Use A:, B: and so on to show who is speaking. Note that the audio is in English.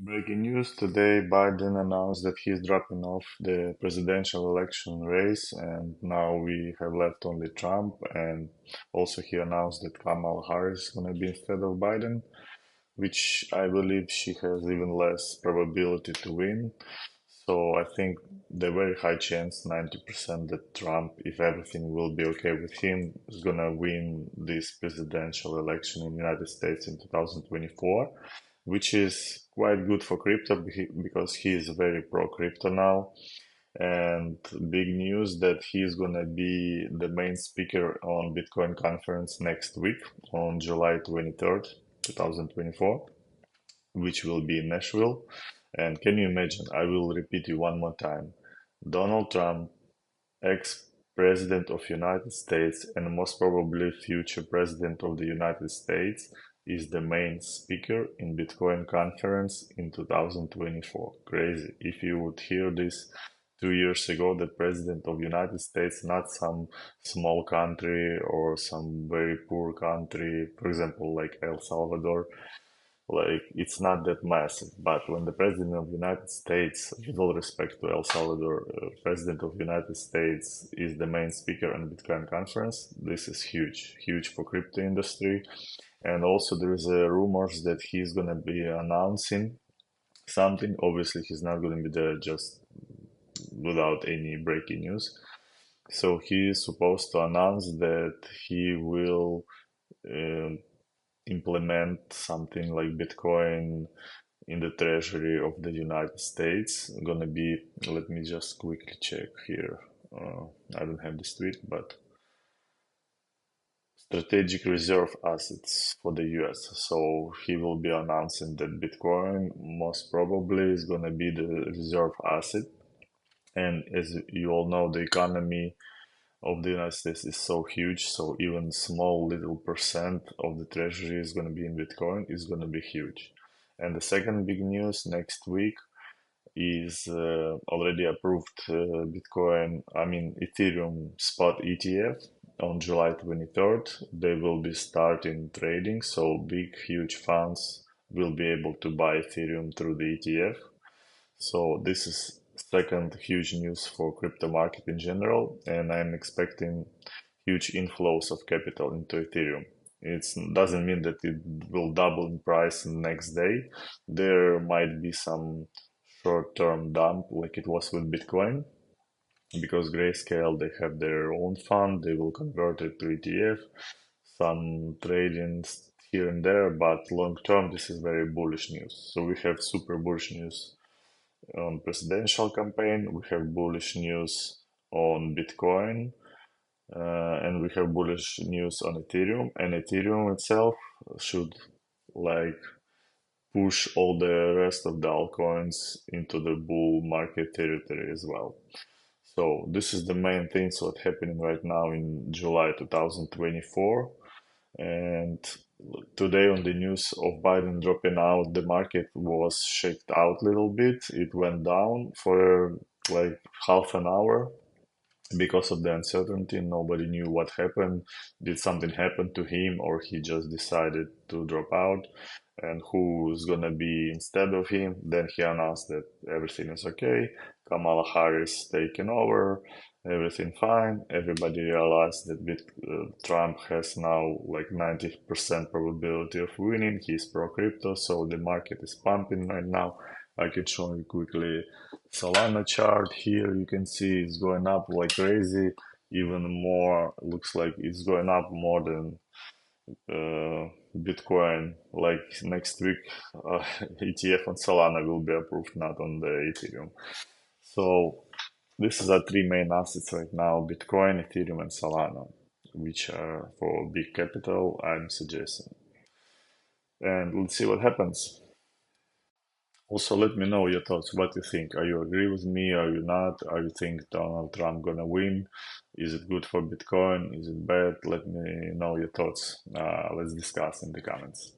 A: Breaking news today, Biden announced that he's dropping off the presidential election race, and now we have left only Trump. And also, he announced that Kamala Harris is going to be instead of Biden, which I believe she has even less probability to win. So I think the very high chance, 90%, that Trump, if everything will be okay with him, is gonna win this presidential election in the United States in 2024, which is quite good for crypto because he is very pro crypto now. And big news that he is gonna be the main speaker on Bitcoin conference next week on July 23rd, 2024, which will be in Nashville. And can you imagine? I will repeat you one more time. Donald Trump, ex-president of United States and most probably future president of the United States, is the main speaker in Bitcoin conference in 2024. Crazy. If you would hear this 2 years ago, the president of United States, not some small country or some very poor country, for example, like El Salvador, like it's not that massive. But when the president of the United States, with all respect to El Salvador, president of the United States is the main speaker on the Bitcoin conference, this is huge, huge for crypto industry. And also there is rumors that he's gonna be announcing something. Obviously, he's not gonna be there just without any breaking news. So he is supposed to announce that he will um implement something like Bitcoin in the treasury of the United States. Gonna be, let me just quickly check here. I don't have this tweet, but strategic reserve assets for the US. So he will be announcing that Bitcoin most probably is gonna be the reserve asset. And as you all know, the economy of the United States is so huge, so even small little percent of the treasury is going to be in Bitcoin is going to be huge. And the second big news next week is already approved Bitcoin, I mean Ethereum spot ETF on July 23rd. They will be starting trading, so big, huge funds will be able to buy Ethereum through the ETF. So this is second huge news for crypto market in general, and I'm expecting huge inflows of capital into Ethereum. It doesn't mean that it will double in price the next day. There might be some short-term dump like it was with Bitcoin, because Grayscale, they have their own fund, they will convert it to ETF, some trading here and there, but long term, this is very bullish news. So we have super bullish news on presidential campaign, we have bullish news on Bitcoin, and we have bullish news on Ethereum, and Ethereum itself should like push all the rest of the altcoins into the bull market territory as well. So this is the main things what happening right now in July 2024. And today on the news of Biden dropping out, the market was shaken out a little bit. It went down for like half an hour because of the uncertainty. Nobody knew what happened. Did something happen to him, or he just decided to drop out? And who's gonna be instead of him? Then he announced that everything is okay. Kamala Harris taking over, everything fine. Everybody realized that Trump has now like 90% probability of winning. He's pro crypto, so the market is pumping right now. I can show you quickly Solana chart here. You can see it's going up like crazy. Even more, looks like it's going up more than Bitcoin. Like next week, ETF on Solana will be approved, not on the Ethereum. So this is our three main assets right now: Bitcoin, Ethereum, and Solana, which are for big capital, I'm suggesting. And let's see what happens. Also, let me know your thoughts. What you think? Are you agree with me? Are you not? Are you think Donald Trump gonna win? Is it good for Bitcoin? Is it bad? Let me know your thoughts. Let's discuss in the comments.